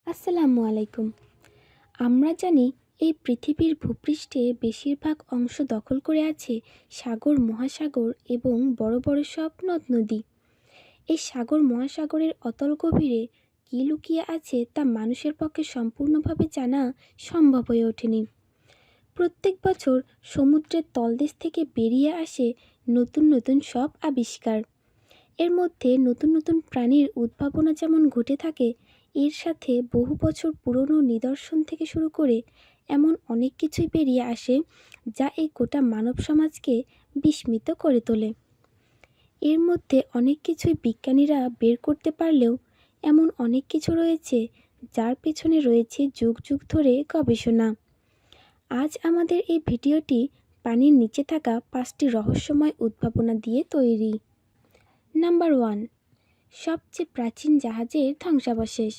আসসালামু আলাইকুম। আমরা জানি এই পৃথিবীর ভূপৃষ্ঠে বেশিরভাগ অংশ দখল করে আছে সাগর, মহাসাগর এবং বড় বড় সব নদ নদী। এই সাগর মহাসাগরের অতল গভীরে কী লুকিয়ে আছে তা মানুষের পক্ষে সম্পূর্ণভাবে জানা সম্ভব হয়ে ওঠেনি। প্রত্যেক বছর সমুদ্রের তলদেশ থেকে বেরিয়ে আসে নতুন নতুন সব আবিষ্কার। এর মধ্যে নতুন নতুন প্রাণীর উদ্ভাবনা যেমন ঘটে থাকে, এর সাথে বহু বছর পুরনো নিদর্শন থেকে শুরু করে এমন অনেক কিছুই বেরিয়ে আসে যা এই গোটা মানব সমাজকে বিস্মিত করে তোলে। এর মধ্যে অনেক কিছুই বিজ্ঞানীরা বের করতে পারলেও এমন অনেক কিছু রয়েছে যার পেছনে রয়েছে যুগ যুগ ধরে গবেষণা। আজ আমাদের এই ভিডিওটি পানির নিচে থাকা 5টি রহস্যময় উদ্ভাবনা দিয়ে তৈরি। নাম্বার 1, সবচেয়ে প্রাচীন জাহাজের ধ্বংসাবশেষ।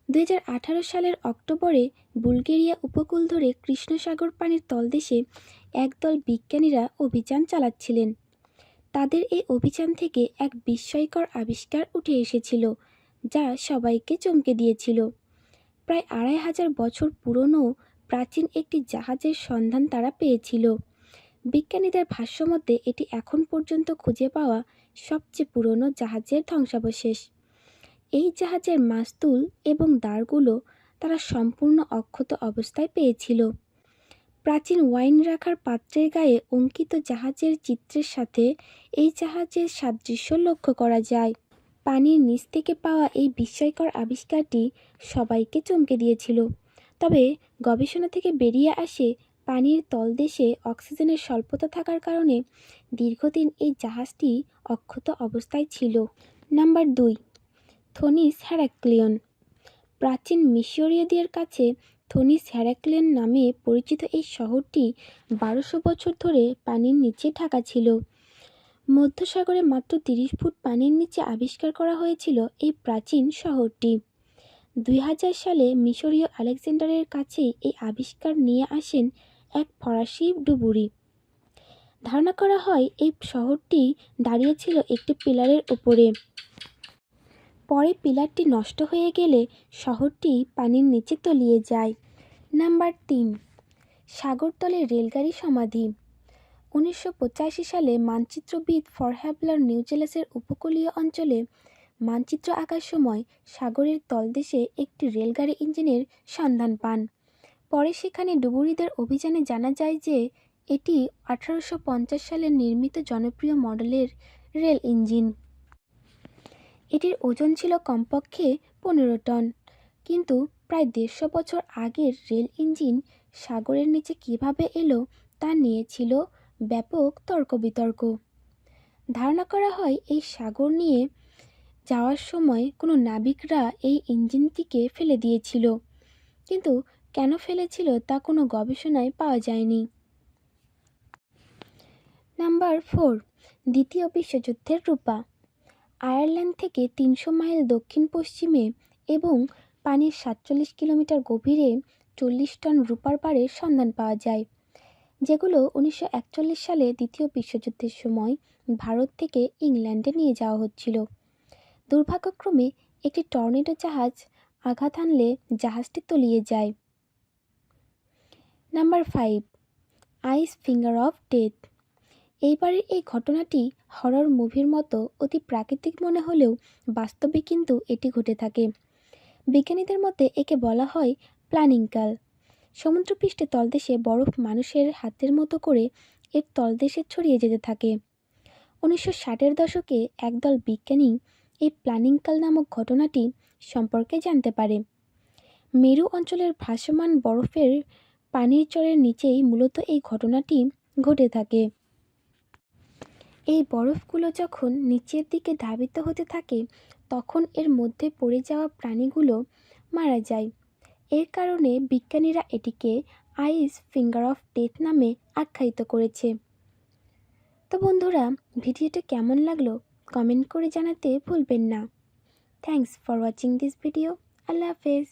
2018 সালের অক্টোবরে বুলগেরিয়া উপকূল ধরে কৃষ্ণসাগর পানির তলদেশে একদল বিজ্ঞানীরা অভিযান চালাচ্ছিলেন। তাদের এই অভিযান থেকে এক বিস্ময়কর আবিষ্কার উঠে এসেছিল যা সবাইকে চমকে দিয়েছিল। প্রায় 2500 বছর পুরনো প্রাচীন একটি জাহাজের সন্ধান তারা পেয়েছিল। বিজ্ঞানীদের ভাষ্যমতে এটি এখন পর্যন্ত খুঁজে পাওয়া সবচেয়ে পুরনো জাহাজের ধ্বংসাবশেষ। এই জাহাজের মাস্তুল এবং দাঁড়গুলো তারা সম্পূর্ণ অক্ষত অবস্থায় পেয়েছিল। প্রাচীন ওয়াইন রাখার পাত্রের গায়ে অঙ্কিত জাহাজের চিত্রের সাথে এই জাহাজের সাদৃশ্য লক্ষ্য করা যায়। পানির নিচ থেকে পাওয়া এই বিস্ময়কর আবিষ্কারটি সবাইকে চমকে দিয়েছিল। তবে গবেষণা থেকে বেরিয়ে আসে পানির তলদেশে অক্সিজেনের স্বল্পতা থাকার কারণে দীর্ঘদিন এই জাহাজটি অক্ষত অবস্থায় ছিল। Number 2, Thonis Heracleion. প্রাচীন মিশরীয়দের কাছে থনিস হেরাক্লিয়ন নামে পরিচিত এই শহরটি 1200 বছর ধরে পানির নিচে ঢাকা ছিল। মধ্যসাগরে মাত্র 30 ফুট পানির নিচে আবিষ্কার করা হয়েছিল এই প্রাচীন শহরটি। 2000 সালে মিশরীয় আলেকজান্ডারের কাছেই এই আবিষ্কার নিয়ে আসেন এক ফরাসি ডুবুরি। ধারণা করা হয় এই শহরটি দাঁড়িয়েছিল একটি পিলারের উপরে। পরে পিলারটি নষ্ট হয়ে গেলে শহরটি পানির নিচে তলিয়ে যায়। নাম্বার 3, সাগরতলে রেলগাড়ি সমাধি। 1985 সালে মানচিত্রবিদ ফরহ্যাবলার নিউজেলেসের উপকূলীয় অঞ্চলে মানচিত্র আঁকার সময় সাগরের তলদেশে একটি রেলগাড়ি ইঞ্জিনের সন্ধান পান। পরে সেখানে ডুবুরিদের অভিযানে জানা যায় যে এটি 1850 সালে নির্মিত জনপ্রিয় মডেলের রেল ইঞ্জিন। এটির ওজন ছিল কমপক্ষে 15 টন, কিন্তু প্রায় 150 বছর আগের রেল ইঞ্জিন সাগরের নিচে কিভাবে এলো তা নিয়ে ছিল ব্যাপক তর্ক বিতর্ক। ধারণা করা হয় এই সাগর নিয়ে যাওয়ার সময় কোনো নাবিকরা এই ইঞ্জিনটিকে ফেলে দিয়েছিল, কিন্তু কেন ফেলেছিল তা কোনো গবেষণায় পাওয়া যায়নি। নাম্বার 4, দ্বিতীয় বিশ্বযুদ্ধের রূপা। আয়ারল্যান্ড থেকে 300 মাইল দক্ষিণ পশ্চিমে এবং পানির 47 কিলোমিটার গভীরে 40 টন রূপার বারের সন্ধান পাওয়া যায়, যেগুলো 1941 সালে দ্বিতীয় বিশ্বযুদ্ধের সময় ভারত থেকে ইংল্যান্ডে নিয়ে যাওয়া হচ্ছিল। দুর্ভাগ্যক্রমে একটি টর্নেডো জাহাজ আঘাত হানলে জাহাজটি তলিয়ে যায়। Number 5, ice finger of death. এইবারের এই ঘটনাটি হরর মুভির মতো অতি প্রাকৃতিক মনে হলেও বাস্তবে কিন্তু এটি ঘটে থাকে। বিজ্ঞানীদের মতে একে বলা হয় প্ল্যানিঙ্কাল। সমুদ্রপৃষ্ঠে তলদেশে বরফ মানুষের হাতের মতো করে এর তলদেশে ছড়িয়ে যেতে থাকে। 1960-এর দশকে একদল বিজ্ঞানী এই প্ল্যানিঙ্কাল নামক ঘটনাটি সম্পর্কে জানতে পারে। মেরু অঞ্চলের ভাসমান বরফের পানির চরের নিচেই মূলত এই ঘটনাটি ঘটে থাকে। এই বরফগুলো যখন নিচের দিকে ধাবিত হতে থাকে তখন এর মধ্যে পড়ে যাওয়া প্রাণীগুলো মারা যায়। এর কারণে বিজ্ঞানীরা এটিকে আইস ফিঙ্গার অফ ডেথ নামে আখ্যায়িত করেছে। তো বন্ধুরা, ভিডিওটা কেমন লাগলো কমেন্ট করে জানাতে ভুলবেন না। Thanks for watching this video. আল্লাহ হাফেজ।